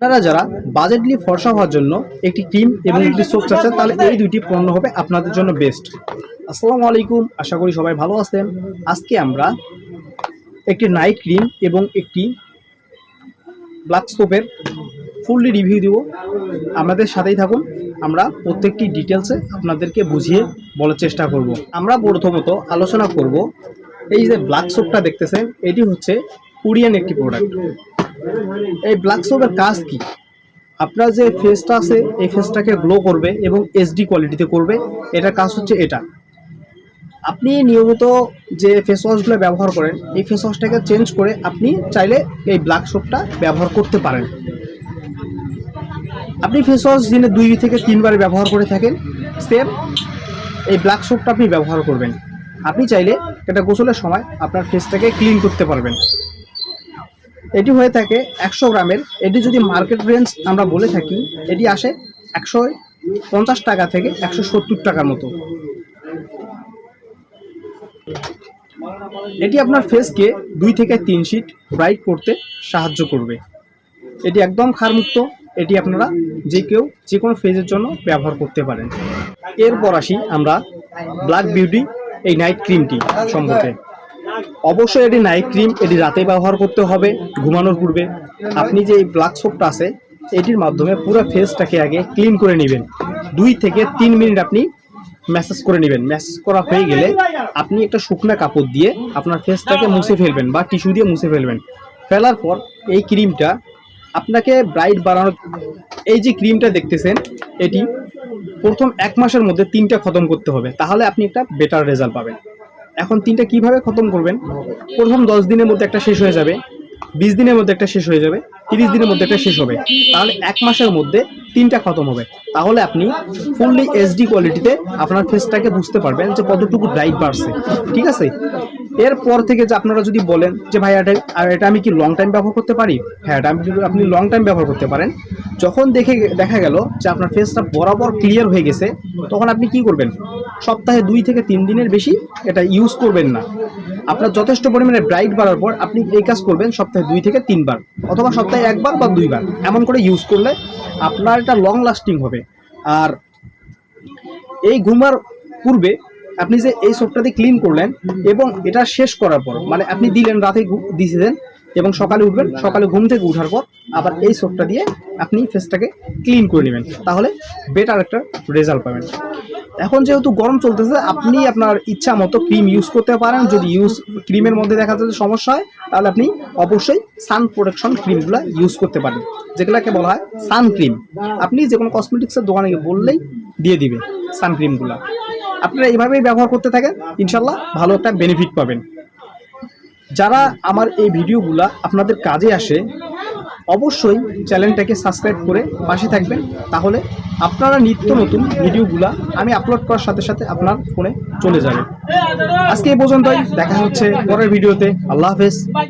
আপনারা যারা বাজেটলি ফর্সা হওয়ার জন্য একটি ক্রিম এবং একটি সোপ চাচ্ছেন তাহলে এই দুইটি পণ্য হবে আপনাদের জন্য বেস্ট। আসসালামু আলাইকুম, আশা করি সবাই ভালো আছেন। আজকে আমরা একটি নাইট ক্রিম এবং একটি ব্ল্যাক সোপের ফুললি রিভিউ দিব। আমাদের সাথেই থাকুন, আমরা প্রত্যেকটি ডিটেলসে আপনাদেরকে বুঝিয়ে বলার চেষ্টা করব। আমরা প্রথমত আলোচনা করব এই যে ব্ল্যাক সোপটা দেখতেছেন, এটি হচ্ছে কোরিয়ান একটি প্রোডাক্ট। এই ব্ল্যাক সোপের কাজ কি? আপনার যে ফেসটা আছে এই ফেসটাকে গ্লো করবে এবং এইচডি কোয়ালিটিতে করবে। এটার কাজ হচ্ছে এটা। আপনি নিয়মিত যে ফেস ওয়াশগুলো ব্যবহার করেন এই ফেস ওয়াশটাকে চেঞ্জ করে আপনি চাইলে এই ব্ল্যাক সোপটা ব্যবহার করতে পারেন। আপনি ফেস ওয়াশ দিনে 2 থেকে 3 বার ব্যবহার করে থাকেন, সেম এই ব্ল্যাক সোপটা আপনি ব্যবহার করবেন। আপনি চাইলে এটা গোসলের সময় আপনার ফেসটাকে ক্লিন করতে পারবেন। এটি হয়ে থাকে 100 গ্রামের। এটি যদি মার্কেট রেঞ্জ আমরা বলে থাকি, এটি আসে 150 টাকা থেকে 170 টাকার মতো। এটি আপনার ফেসকে 2 থেকে 3 শীট ব্রাইট করতে সাহায্য করবে। এটি একদম ক্ষারমুক্ত। এটি আপনারা যে কোনো ফেজের জন্য ব্যবহার করতে পারেন। এরপর আসি আমরা ব্ল্যাক বিউটি এই নাইট ক্রিমটি সম্পর্কে। অবশ্যই এটি নাইট ক্রিম, এটি রাতে ব্যবহার করতে হবে ঘুমানোর পূর্বে। আপনি যে এই ব্ল্যাক সোপটা আছে এটির মাধ্যমে পুরো ফেসটাকে আগে ক্লিন করে নেবেন। 2 থেকে 3 মিনিট আপনি ম্যাসাজ করে নেবেন। ম্যাসাজ করা হয়ে গেলে আপনি একটা শুকনো কাপড় দিয়ে আপনার ফেসটাকে মুছে ফেলবেন বা টিস্যু দিয়ে মুছে ফেলবেন। ফেলার পর এই ক্রিমটা আপনাকে ব্রাইট বাড়ানোর, এই যে ক্রিমটা দেখতেছেন এটি প্রথম 1 মাসের মধ্যে 3টা খতম করতে হবে, তাহলে আপনি একটা বেটার রেজাল্ট পাবেন। এখন 3টা কিভাবে খতম করবেন? প্রথম 10 দিনের মধ্যে একটা শেষ হয়ে যাবে, 20 দিনের মধ্যে একটা শেষ হয়ে যাবে, 30 দিনের মধ্যে একটা শেষ হবে, তাহলে 1 মাসের মধ্যে 3টা খতম হবে। তাহলে আপনি ফুললি এইচডি কোয়ালিটিতে আপনার ফেসটাকে বুঝতে পারবেন যে কতটুকু ব্রাইট বাড়ছে। ঠিক আছে? এরপর থেকে যে আপনারা যদি বলেন যে ভাই এটা আমি কি লং টাইম ব্যবহার করতে পারি? হ্যাঁ, এটা আপনি লং টাইম ব্যবহার করতে পারেন। যখন দেখা গেল যে আপনার ফেসটা বরাবর ক্লিয়ার হয়ে গেছে, তখন আপনি কি করবেন? সপ্তাহে 2 থেকে 3 দিনের বেশি এটা ইউজ করবেন না। আপনার যথেষ্ট পরিমাণে ব্রাইট বাড়ার পর আপনি এই কাজ করবেন সপ্তাহে 2 থেকে 3 বার, অথবা সপ্তাহে 1 বার বা 2 বার। এমন করে ইউজ করলে আপনার এটা লং লাস্টিং হবে। আর এই ঘুমার পূর্বে আপনি যে এই সোপটাতে ক্লিন করলেন এবং এটা শেষ করার পর, মানে আপনি দিলেন রাতে দিয়েছিলেন এবং সকালে উঠবেন, সকালে ঘুম থেকে উঠার পর আবার এই সোপটা দিয়ে আপনি ফেসটাকে ক্লিন করে নেবেন, তাহলে বেটার একটা রেজাল্ট পাবেন। এখন যেহেতু গরম চলতেছে, আপনি আপনার ইচ্ছা মতো ক্রিম ইউজ করতে পারেন। যদি ক্রিমের মধ্যে দেখা যাচ্ছে সমস্যা হয়, তাহলে আপনি অবশ্যই সান প্রোটেকশন ক্রিমগুলো ইউজ করতে পারেন, যেগুলোকে বলা হয় সান ক্রিম। আপনি যে কোনো কসমেটিক্সের দোকানে বললেই দিয়ে দিবে সান ক্রিমগুলো। আপনারা এইভাবেই ব্যবহার করতে থাকেন, ইনশাল্লাহ ভালো একটা বেনিফিট পাবেন। যারা আমার এই ভিডিওগুলা আপনাদের কাজে আসে, অবশ্যই চ্যানেলটাকে সাবস্ক্রাইব করে পাশে থাকবেন, তাহলে আপনারা নিত্য নতুন ভিডিওগুলা আমি আপলোড করার সাথে সাথে আপনার ফোনে চলে যাবে। আজকে এই পর্যন্তই, দেখা হচ্ছে পরের ভিডিওতে। আল্লাহ হাফেজ।